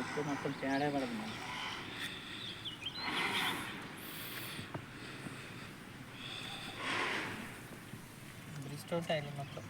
ఎక్కువ మొత్తం తేడా పడుతుంది. బ్రిస్టో టైల్ మొత్తం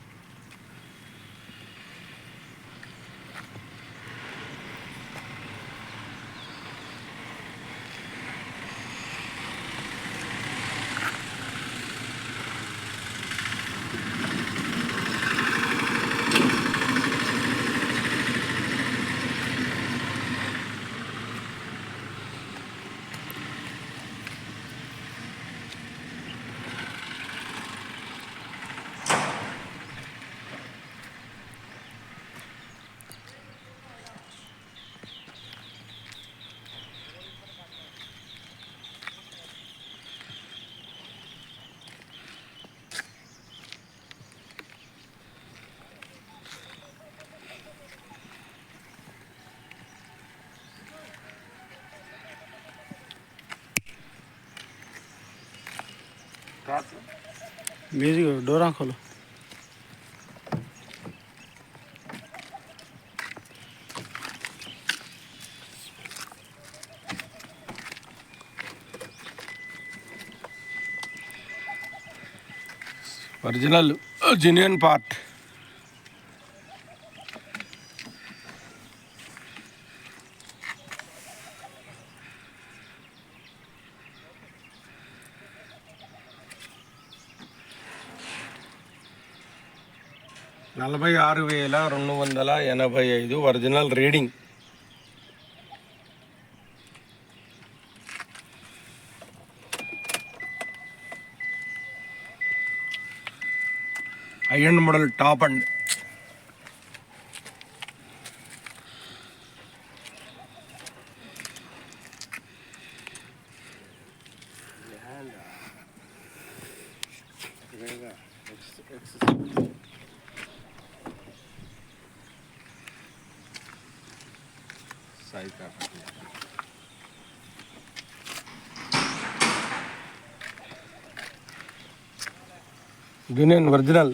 म्यूजिक डोरा खोलो. Original genuine part. $46,285 original reading. High end model top and genuine original.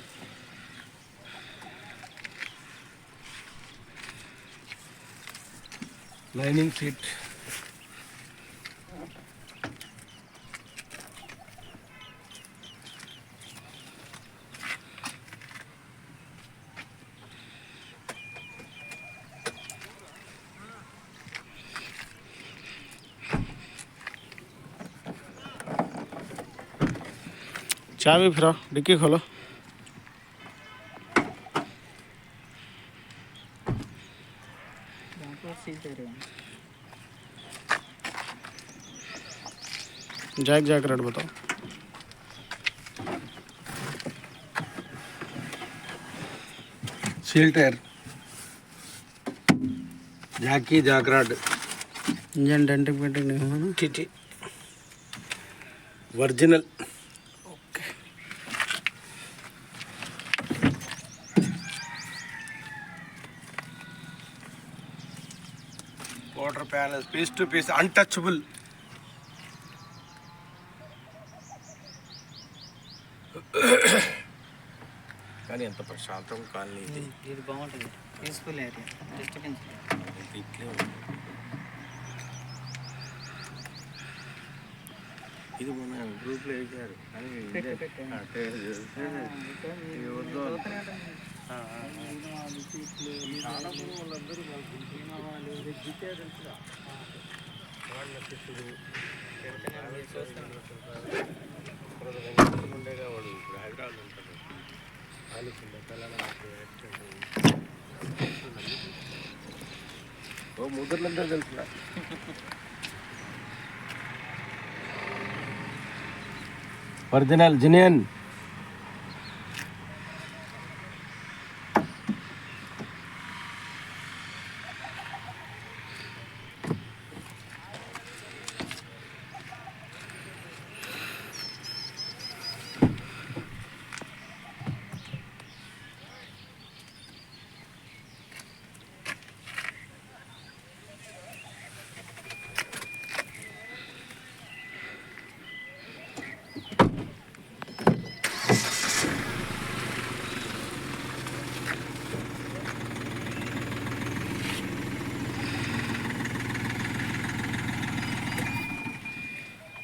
Lining seat. चाबी फिर डिक्की खोलो. जैक जैक रेट बताओ. सील टायर, जैकी jack rod. Engine denting painting नहीं हुआ ना. ठीक ठीक. Original. Water panels piece to piece untouchable. కానీ ఎంత ప్రశాంతం కానీ ఇది బాగుంటుంది. పీస్ఫుల్ ఏరియా, డిస్టర్బెన్స్ ఇట్లే ఉంది. ఇది మన గ్రూప్లో వేసారు కానీ ఉండేగా వాడు ఇప్పుడు హైదరాబాద్ ఉంటాడు. ఓ ముద్రలంతా తెలుసురా. Original genuine.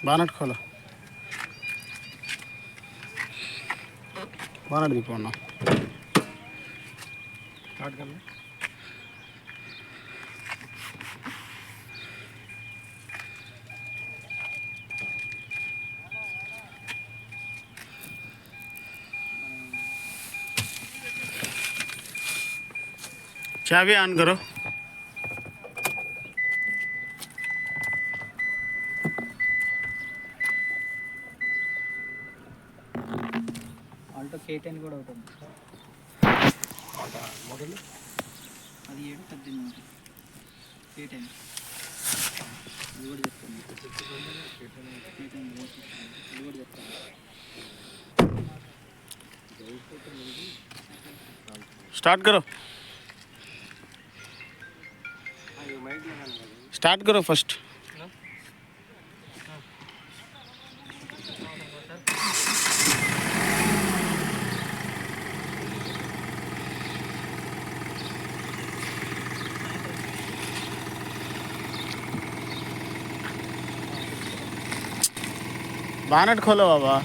బానట్ खोलो బానట్ దిపోన్నా స్టార్ట్ कर चाबी ऑन करो ఆల్టో K10 కూడా ఉంటుంది మోడల్ అది 7-18 K10 ఇది కూడా చెప్తాను ఇది కూడా చెప్తాను स्टार्ट करो स्टार्ट करो फर्स्ट बानट खोलो बाबा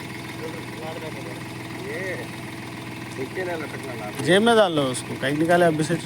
जेब में डाल लो उसको कहीं निकाले अभी से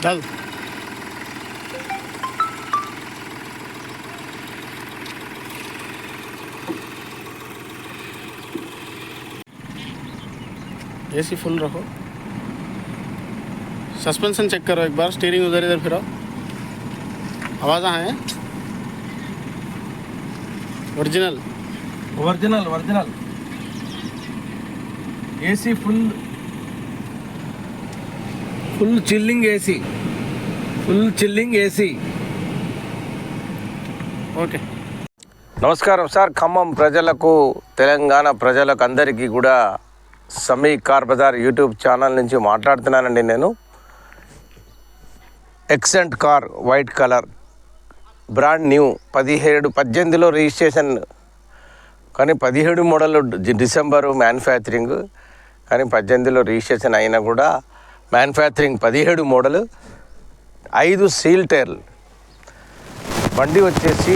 चल एसी फुल रखो सस्पेंशन चेक करो एक बार स्टीयरिंग उधर इधर फिराओ आवाज़ है original original original AC full full chilling AC full chilling AC okay నమస్కారం సార్. ఖమ్మం ప్రజలకు, తెలంగాణ ప్రజలకు అందరికీ కూడా Sami car bazaar YouTube channel నుంచి మాట్లాడుతున్నానండి. నేను Xcent car white colour brand new 17-18లో రిజిస్ట్రేషన్, కానీ 17 మోడల్ డిసెంబరు మ్యానుఫ్యాక్చరింగ్, కానీ 18లో రిజిస్ట్రేషన్ అయినా కూడా మ్యానుఫ్యాక్చరింగ్ 17 మోడల్, 5 సీల్ టైర్లు. బండి వచ్చేసి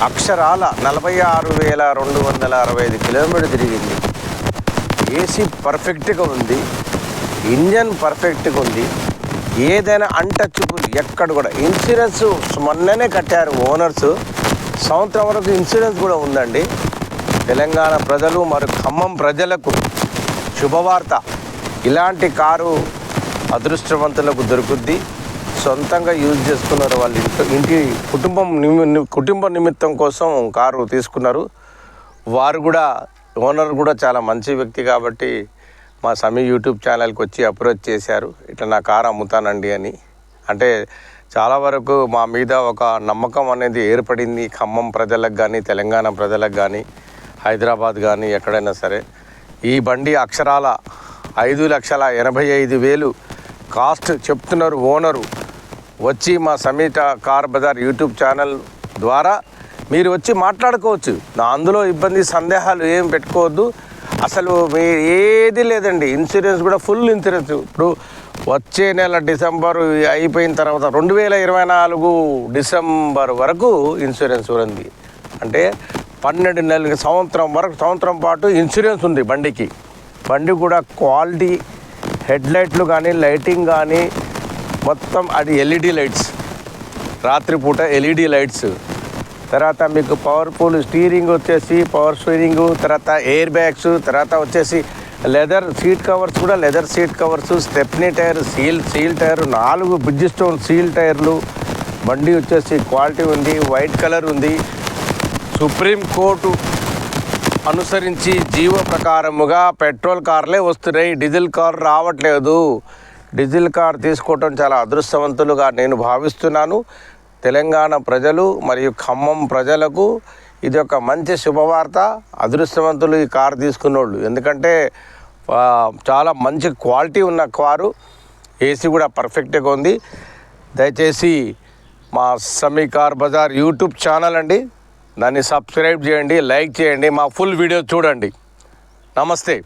అక్షరాల 46,265 కిలోమీటర్లు తిరిగింది. ఏసీ పర్ఫెక్ట్గా ఉంది, ఇంజన్ పర్ఫెక్ట్గా ఉంది, ఏదైనా అన్టచబుల్ ఎక్కడ కూడా. ఇన్సూరెన్స్ మొన్ననే కట్టారు ఓనర్స్, సంవత్సరం వరకు ఇన్సూరెన్స్ కూడా ఉందండి. తెలంగాణ ప్రజలు మరియు ఖమ్మం ప్రజలకు శుభవార్త. ఇలాంటి కారు అదృష్టవంతులకు దొరుకుద్ది. సొంతంగా యూజ్ చేసుకున్నారు, వాళ్ళు ఇంటి కుటుంబ నిమిత్తం కోసం కారు తీసుకున్నారు. వారు కూడా ఓనర్ కూడా చాలా మంచి వ్యక్తి కాబట్టి మా సమీ యూట్యూబ్ ఛానల్కి వచ్చి అప్రోచ్ చేశారు, ఇట్లా నా కారు అమ్ముతానండి అని. అంటే చాలా వరకు మా మీద ఒక నమ్మకం అనేది ఏర్పడింది, ఖమ్మం ప్రజలకు కానీ, తెలంగాణ ప్రజలకు కానీ, హైదరాబాద్ కానీ ఎక్కడైనా సరే. ఈ బండి అక్షరాల 5,85,000 కాస్ట్ చెప్తున్నారు ఓనరు. వచ్చి మా సమీట కార్ బజార్ యూట్యూబ్ ఛానల్ ద్వారా మీరు వచ్చి మాట్లాడుకోవచ్చు. నా అందులో ఇబ్బంది సందేహాలు ఏం పెట్టుకోవద్దు. అసలు మీ ఏది లేదండి, ఇన్సూరెన్స్ కూడా ఫుల్ ఇన్సూరెన్స్. ఇప్పుడు వచ్చే నెల డిసెంబర్ అయిపోయిన తర్వాత 2024 డిసెంబర్ వరకు ఇన్సూరెన్స్ ఉంది. అంటే 12 నెలల సంవత్సరం పాటు ఇన్సూరెన్స్ ఉంది బండికి. బండి కూడా క్వాలిటీ, హెడ్లైట్లు కానీ లైటింగ్ కానీ మొత్తం అది ఎల్ఈడి లైట్స్, రాత్రిపూట ఎల్ఈడి లైట్స్. తర్వాత మీకు పవర్ఫుల్ స్టీరింగ్ వచ్చేసి పవర్ స్టీరింగు, తర్వాత ఎయిర్ బ్యాగ్స్, తర్వాత వచ్చేసి లెదర్ సీట్ కవర్స్ కూడా leather seat covers, stepney tyre, seal tyre, 4 Bridgestone seal టైర్లు. బండి వచ్చేసి క్వాలిటీ ఉంది, వైట్ కలర్ ఉంది. సుప్రీం కోర్టు అనుసరించి జీవో ప్రకారముగా పెట్రోల్ కార్లే వస్తున్నాయి, డీజిల్ కార్ రావట్లేదు. డీజిల్ కార్ తీసుకోవటం చాలా అదృష్టవంతులుగా నేను భావిస్తున్నాను. తెలంగాణ ప్రజలు మరియు ఖమ్మం ప్రజలకు ఇది ఒక మంచి శుభవార్త. అదృష్టవంతులు ఈ కారు తీసుకున్నోళ్ళు, ఎందుకంటే చాలా మంచి క్వాలిటీ ఉన్న కారు, ఏసీ కూడా పర్ఫెక్ట్గా ఉంది. దయచేసి మా సమీ కార్ బజార్ యూట్యూబ్ ఛానల్ అండి, దాన్ని సబ్స్క్రైబ్ చేయండి, లైక్ చేయండి, మా ఫుల్ వీడియో చూడండి. నమస్తే.